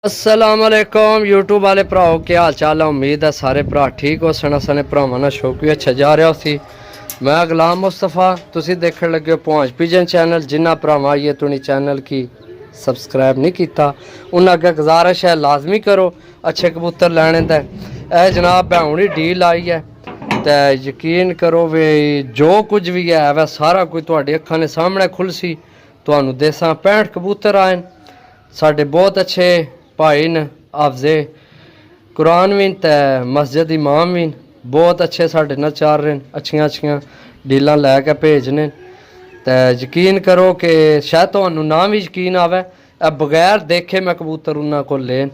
अस्सलाम वालेकुम यूट्यूब वाले भराओ क्या हाल चाल है। उम्मीद है सारे भरा ठीक हो। सना सने भरावां नाल शौक भी अच्छा जा रहा सी। मैं गुलाम मुस्तफ़ा तुसी देखने लगे हो पहुँच पिजन चैनल। जिन्ना भरावां ये तुनी चैनल की सब्सक्राइब नहीं किया उन्हें अगर गुजारिश है लाजमी करो अच्छे कबूतर लैने दा। ए जनाब मैं हुणी डील आई है तो यकीन करो वे जो कुछ भी है वह सारा कुछ तुहाडी अखां दे सामने खुलसी। तुहानू देसां 65 कबूतर आए साडे बहुत अच्छे भाई न हाफजे कुरान भी ते मस्जिद इमाम भी बहुत अच्छे साढ़े नाल चार रहे अच्छियां अच्छियां डीलां लैके भेजने ते यकीन करो कि शायद तुहानू ना भी यकीन आवे बगैर देखे मैं कबूतर उन्हां को लेन।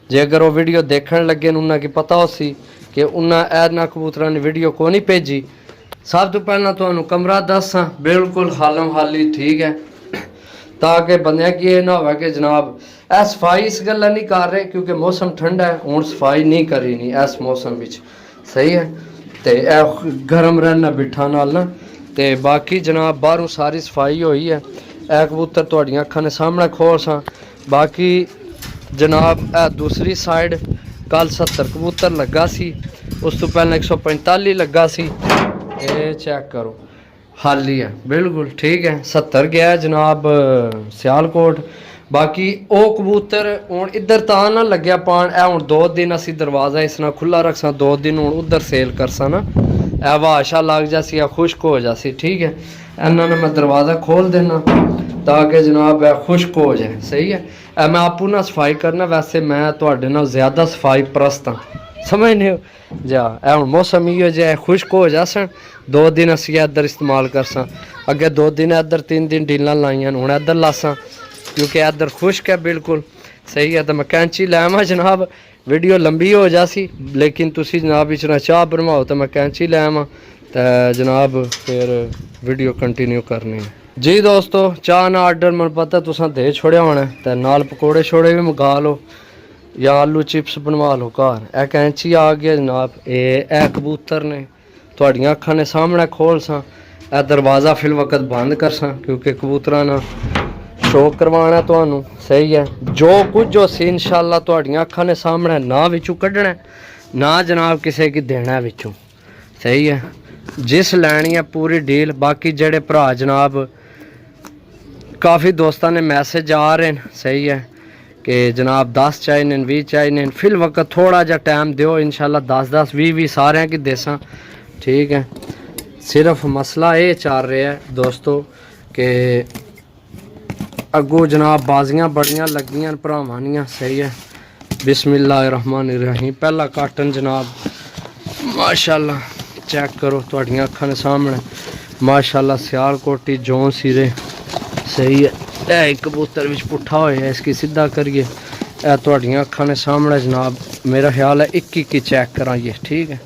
जे अगर वो वीडियो देखने लगे उन्हां की पता हो सी कि उन्हां इन्हां कबूतरां ने वीडियो को नहीं भेजी। सब तो पहला तुहानू कमरा दसां बिल्कुल हालम हाली ठीक है ताकि बंदे की ये ना हो कि जनाब ए सफाई इस गल्ला नहीं कर रहे क्योंकि मौसम ठंडा है हूँ सफाई नहीं करी नहीं इस मौसम विच सही है तो गर्म रहना बिठा नाल ना ते बाकी जनाब बाहरों सारी सफाई हुई है। ए कबूतर तुहाडियां अखां दे सामने खोल सा। बाकी जनाब ए दूसरी साइड कल 70 कबूतर लगा सी उस तो पहले 145 लगा सी। ये चेक करो हाली है बिल्कुल ठीक है 70 गया है जनाब सियालकोट। बाकी ओ कबूतर हूँ इधर ता ना लग्या पान ए हूँ 2 दिन असी दरवाज़ा इसना खुला रखसा 2 दिन हूँ उधर सेल करसा ना ए वाशा लग जासी या खुश्क हो जासी ठीक है। इन्होंने मैं दरवाज़ा खोल देना ताकि जनाब ए खुश्क हो जाए सही है। मैं आपू ना सफाई करना वैसे मैं तुहाडे नाल ज़्यादा सफाई परस्त हाँ समझने हो जा ए हूँ मौसम ही जाए खुश्क हो जासन 2 दिन असी इधर इस्तेमाल करसा अगे 2 दिन इधर 3 दिन डीलां लाइयां हूँ इधर लासा क्योंकि इधर खुश्क है बिल्कुल सही है। तो मैं कैंची लैवा जनाब वीडियो लंबी हो जासी लेकिन तुसी जनाब इचना चाह बनवाओ तो मैं कैंची लैवा तो जनाब फिर वीडियो कंटिन्यू करनी है जी। दोस्तों चाह ना आर्डर मैं पता तुसा दे छोड़िया होना तो नाल पकौड़े छोड़े भी मंगा लो या आलू चिप्स बनवा लो घर। ए कैंची आ गया जनाब ए कबूतर ने तुहाडियां अखां ने सामने खोल सा ए दरवाज़ा फिल वक्त बंद कर सा क्योंकि कबूतरां ना शो करवाना तुहानू सही है। जो कुछ जो सी इंशाअल्लाह तुहाडियां अखां ने सामने ना विचों कढ़ना ना जनाब किसी की देना विचों सही है। जिस लैनी है पूरी डील। बाकी जेड़े भरा जनाब काफ़ी दोस्तों ने मैसेज आ रहे हैं सही है कि जनाब 10 चाहिए 20 चाहिए फिल वक्त थोड़ा जा टाइम दो इंशाल्लाह 10 20 सारे की देसा ठीक है। सिर्फ मसला ये चल रहा है दोस्तों कि अगों जनाब बाजियां बड़ियां लगियां भरावानियां सही है। बिस्मिल्लाहिर्रहमानिर्रहीम पहला काटन जनाब माशाल्लाह चेक करो तुहाडियां अखां दे सामने माशाल्लाह सियालकोटी जौं सिरे सही है। ए कबूतर विच पुट्ठा होया इसकी सीधा करिए ए तुहाडियां अखां दे सामने जनाब मेरा ख्याल है 21 चेक कराइए ठीक है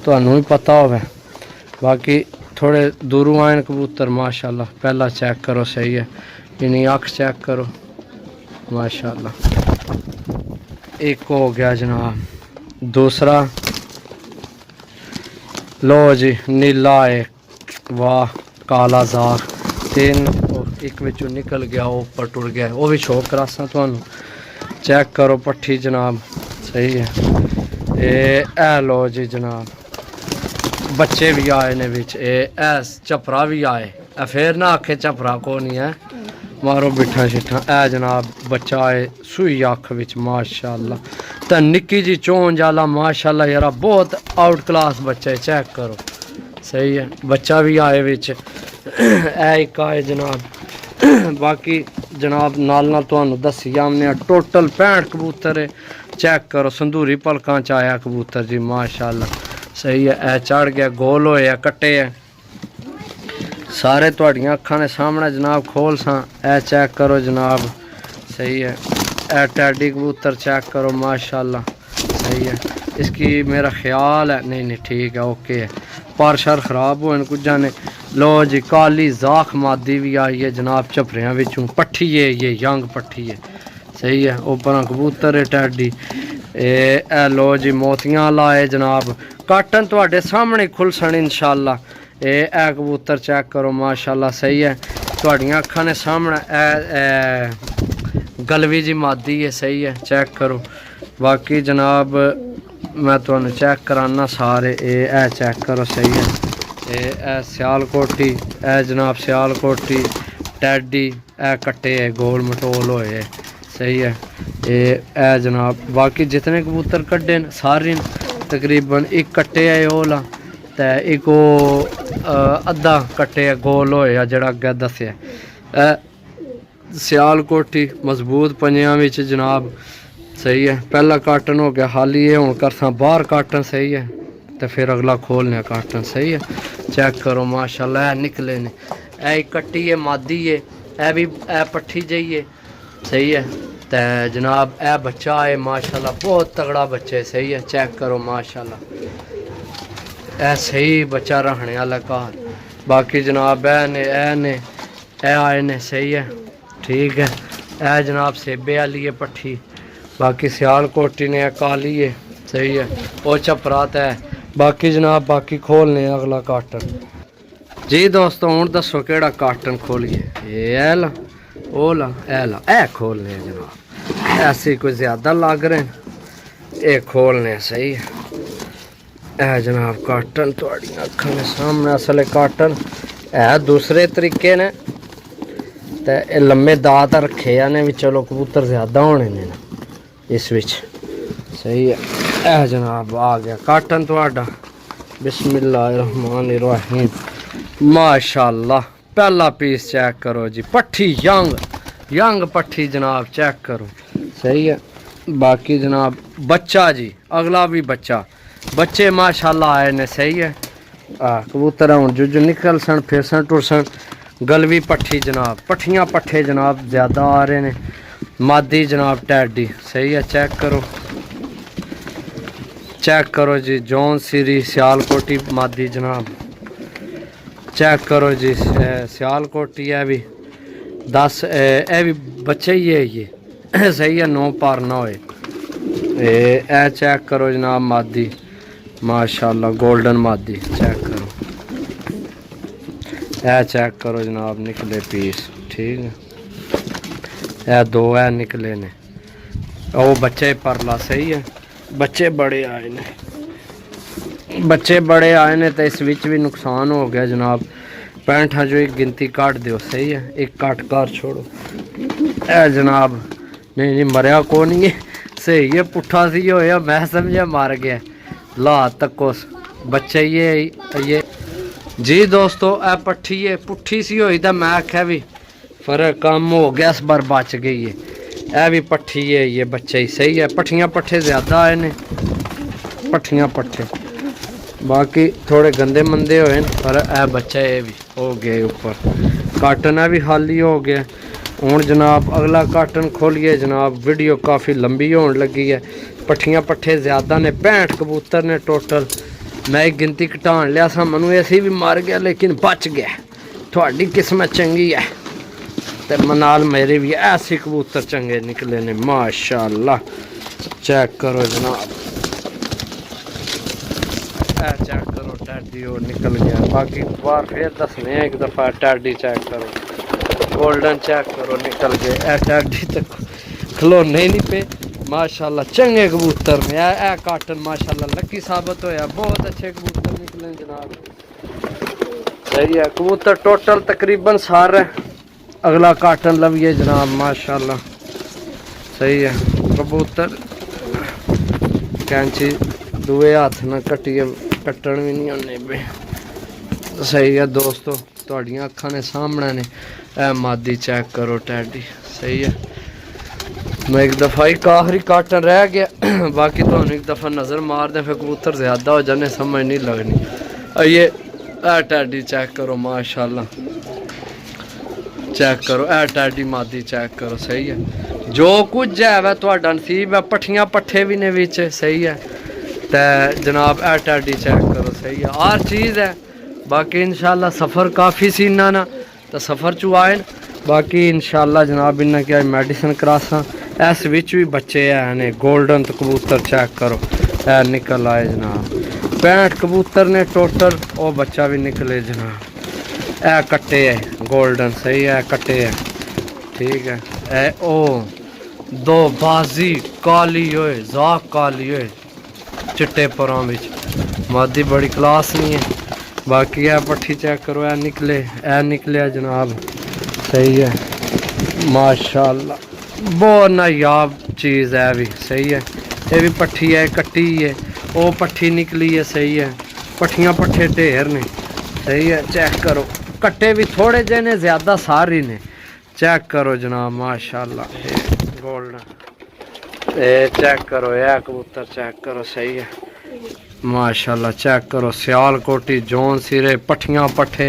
तुहानू भी पता होवे। बाकी थोड़े दूरों आए कबूतर माशाल्लाह पहला चेक करो सही है इन्हीं अख चेक करो माशाल्लाह एक हो गया जनाब। दूसरा लो जी नीला है वाह काला जार 3 एक विचों निकल गया वो ऊपर टुट गया वो भी शौक करासा तुहानू चेक करो पट्ठी जनाब सही है। ए लो जी जनाब बच्चे भी आए ने विच ऐस झपरा भी आए फिर ना आखे झपरा को नहीं है मारो बिठा शिठा ए जनाब बच्चा है सुई अख विच माशाल्लाह तो निक्की जी चोन जाला माशाल्लाह यार बहुत आउट क्लास बच्चा है चेक करो सही है। बच्चा भी आए विच एक आए जनाब। बाकी जनाब नाल नाल तुहानू दसी जाने टोटल 65 कबूतर है चेक करो संदूरी पलकां च आया कबूतर जी माशाल्लाह सही है। ए चढ़ गया गोल होया कट्टे है सारे तुहाडियां अखां दे सामने जनाब खोल सा ए चेक करो जनाब सही है। ए टैडी कबूतर चेक करो माशाल्लाह सही है। इसकी मेरा ख्याल है नहीं ठीक है ओके है पर शर ख़राब हो कुछ जाने। लो जी काली जाख मादी भी आई है जनाब झपरियां विचों पट्ठी है ये यंग पट्ठी है सही है। ऊपर कबूतर है टैडी ए लो जी मोतियां लाए जनाब काटन तुहाडे सामने खुलसन इंशाअल्लाह। ए कबूतर चेक करो माशाल्लाह सही है तुहाडियां अखां ने सामने गलवी जी मादी है, सही है, चेक करो। बाकी जनाब मैं तुहानू चेक कराना सारे, ए चेक करो, सही है। ए सियालकोटी, ए जनाब सियालकोटी टैडी, ए कट्टे है गोल मटोल होए, सही है। ए जनाब बाकी जितने कबूतर कड्डे न सारे तकरीबन एक कट्टे है ओला, ते एक अद्धा कट्टे गोल होया जड़ा अग्गे दस्या। सियालकोटी मजबूत पंजियां विच जनाब, सही है। पहला काटन हो गया हाली, ये हुण करसा बाहर काटन, सही है, तो फिर अगला खोलने काटन, सही है। चेक करो माशाल्लाह निकले ने, ए कट्टी है मादी है, ए भी ए पट्ठी जाइए, सही है। तो जनाब ए बच्चा है माशाल्लाह, बहुत तगड़ा बच्चा है, सही है। चेक करो माशाल्लाह, ए सही बच्चा रखने वाला घर। बाकी जनाब ए आए ने, सही है, ठीक है। ए जनाब सेबे वाली है पट्ठी। बाकी सियालकोटी ने काली है, सही है, वो चपरात है। बाकी जनाब बाकी खोलने अगला काटन जी दोस्तों। हूँ दसो केड़ा काटन खोलिए, ए ला ओ ला ए खोलने जनाब, ऐसे कोई ज़्यादा लग रहे हैं, ये खोलने, सही है। ए जनाब काटन थोड़ी अखा के सामने असले काटन है दूसरे तरीके ने, तो लम्बे दात रखे ने भी, चलो कबूतर ज़्यादा होने ने इस विच, सही है। ए जनाब आ गया काटन थोड़ा, बिस्मिल्लाहिर्रहमानिर्रहीम, माशाल्लाह। पहला पीस चेक करो जी, पट्ठी यंग पट्ठी जनाब, चेक करो, सही है। बाकी जनाब बच्चा जी, अगला भी बच्चे माशाल्लाह आए ने, सही है। कबूतर हूँ जो निकल सन फिर सन टुरसन। गलवी पट्ठी जनाब, पट्ठियाँ पट्ठे जनाब ज़्यादा आ रहे ने। मादी जनाब टैडी, सही है, चेक करो जी। जॉन सीरी सियालकोटी मादी जनाब, चेक करो जी। सियालकोटी है भी 10, ए भी बच्चे ही है ये, सही है, 9 पार ना होए। ए चेक करो जनाब मादी माशाल्लाह, गोल्डन मादी, चेक करो। ए चेक करो जनाब निकले पीस, ठीक है। ए 2 है निकले ने, ओ बच्चे परला, सही है। बच्चे बड़े आए ने, तो इस विच भी नुकसान हो गया जनाब। 65 जो एक गिनती काट दो, सही है, एक काट कर छोड़ो। ए जनाब नहीं मरिया को नहीं है, सही है, पुट्ठा सी होया, मैं समझा मर गया। ला तको बच्चे ये जी दोस्तों, ए पट्ठी है पुट्ठी सी होई, तो मैं आख्या भी फर्क कम हो गया, इस बार बच गई है। ए भी पट्ठी है ये बच्चे ही, सही है। पट्ठियाँ पट्ठे ज़्यादा आए ने, पट्ठियाँ पट्ठे बाकी थोड़े गंदे मंदे होए, पर ए बच्चा ये भी हो गए ऊपर। काटन है भी खाली हो गया। हूँ जनाब अगला काटन खोलिए जनाब, वीडियो काफ़ी लंबी होने लगी है। पट्ठियाँ पट्ठे ज़्यादा ने, 65 कबूतर ने टोटल। मैं एक गिनती घटान लिया सा, मनु ऐसी भी मार गया लेकिन बच गया। थोड़ी किस्मत चंगी है, तो मनाल मेरे भी ऐसे कबूतर चंगे निकले ने माशाल्लाह। चेक करो जनाब, चेक करो टैडी और निकल गया। बाकी बार फिर दसने एक दफ़ा टैडी चेक करो, गोल्डन चेक करो निकल गए। ए टैडी तक खिलौने ही नहीं पे माशाल्लाह, चंगे कबूतर ने। ए काटन माशाल्लाह लकी साबित होया, बहुत अच्छे कबूतर निकले जनाब, सही है। कबूतर टोटल तकरीबन सारे। अगला काटन लविए जनाब माशाल्लाह, सही है। कबूतर कैंची दुए हाथ ना कटिए, कट्टन भी नहीं होने पे, सही है दोस्तों। तुहाडियां अखां ने सामने ने। ए मादी चेक करो टैडी, सही है। मैं एक दफ़ा ही आखिरी काटन रह गया, बाकी तो एक दफ़ा नज़र मार दें, फिर कबूतर ज़्यादा हो जाने, समझ नहीं लगनी। ये टैडी चेक करो माशाल्लाह, चेक करो। ए टैडी मादी चेक करो, सही है। जो कुछ है वह तुहाडा नसीब है। पट्ठियाँ पट्ठे भी ने विच, सही है। तो जनाब ए टैडी चेक करो, सही है, हर चीज़ है। बाकी इंशाल्लाह सफ़र काफ़ी सी इन्ना ना, तो सफ़र चू आए। बाकी इंशाल्लाह जनाब इन्ना क्या मेडिसिन करासा। इस विच भी बच्चे है ने गोल्डन, तो कबूतर चेक करो ए निकल आए जनाब। 65 कबूतर ने टोटल, वो बच्चा भी निकले जनाब। ए कट्टे है गोल्डन, सही है, कट्टे है, ठीक है। ए ओ दो बाजी काली होए जाक काली होए चिट्टे परों विच मादी बड़ी क्लास नहीं है। बाकी है पट्ठी चेक करो ऐ निकले जनाब सही है माशाल्लाह बहुत नायाब चीज़ है भी सही है। ये भी पट्ठी है कट्टी है वो पट्ठी निकली है सही है। पट्ठियाँ पट्ठे ढेर ने सही है चेक करो कट्टे भी थोड़े जे ने ज़्यादा सारी ने चेक करो जनाब माशाल्लाह गोल्डन चेक करो यह कबूतर चेक करो सही है माशाल्लाह चेक करो सियालकोटी जौन सिरे पट्ठियाँ पट्ठे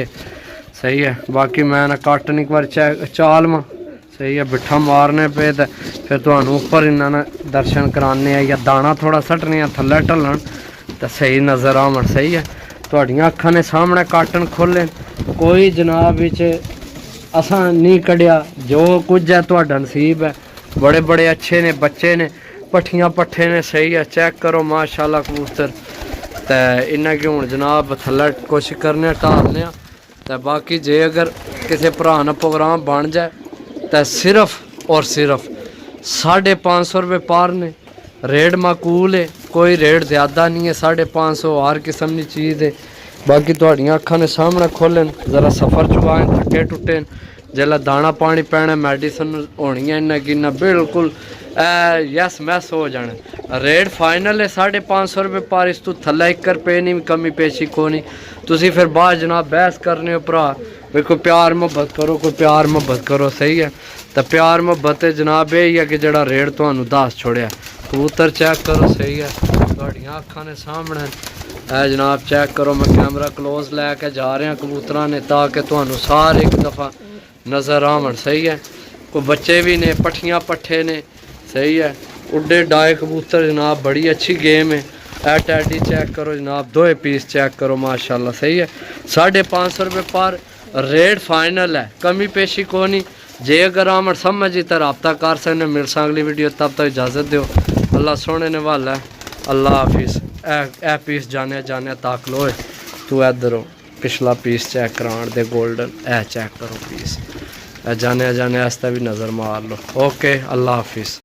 सही है। बाकी मैं ना काटन एक बार चेक चाल में सही है बिठा मारने पे तो फिर तुहानू उपर इन्होंने दर्शन कराने या दाना थोड़ा सटने थल्ले ढलन तो सही नज़र आवन सही है। तुहाड़ियां अखां ने सामने काटन खोले कोई जनाब विच असां नहीं कढ़िया जो कुछ है तुहाडा नसीब है। बड़े बड़े अच्छे ने बच्चे ने पट्ठियाँ पट्ठे ने सही है चेक करो माशाल्लाह कबूतर तो इन्ना कि हुण जनाब थल्ले कोशिश करने टालने तो बाकी जे अगर किसी भरा ना प्रोग्राम बन जाए तो सिर्फ और सिर्फ 550 रुपये पार ने रेट माकूल है कोई रेट ज़्यादा नहीं है 550 हर किस्म की चीज़ है। बाकी तुहाड़ियां अखां ने सामने खोलन जरा सफ़र चुकाएं थके टुटे जिसलै दाना पानी पैना मेडिसिन होनी है इन्ना कि इन्ना बिल्कुल यस मैस हो जाना। रेट फाइनल है 550 रुपये पर इस तो थल्ले 1 रुपये नहीं कमी पेशी को नहीं तुसी फिर बाद जनाब बहस करने हो भरा भी कोई प्यार मुहब्बत करो कोई प्यार मुहब्बत करो सही है। तो प्यार मुहब्बत जनाब यही है कि जड़ा रेट तुहानू दस छोड़िया कबूतर चेक करो सही है तुहाड़ियां अखां ने सामने है जनाब चेक करो। मैं कैमरा क्लोज लैके जा रहा कबूतरां ने ताकि तुहानू सारे एक दफ़ा नज़र आवन सही है। कोई बच्चे भी ने पट्ठियाँ पट्ठे ने सही है उड्डे डाए कबूतर जनाब बड़ी अच्छी गेम है। ए टैडी चेक करो जनाब 2 पीस चेक करो माशाल्लाह सही है 550 रुपये पर रेट फाइनल है कमी पेशी को नहीं। जे अगर आमर समझ तो रबता कर सकने मिल सा अगली वीडियो तब तक इजाज़त दो अल्लाह सोने ने वाला है अल्लाह हाफिज़। ए पीस जाने ताक लो तू इधर हो पिछला पीस चेक कराण दे गोल्डन ए चेक करो पीस जाने आस्ते भी नज़र मार लो। ओके अल्लाह हाफिज़।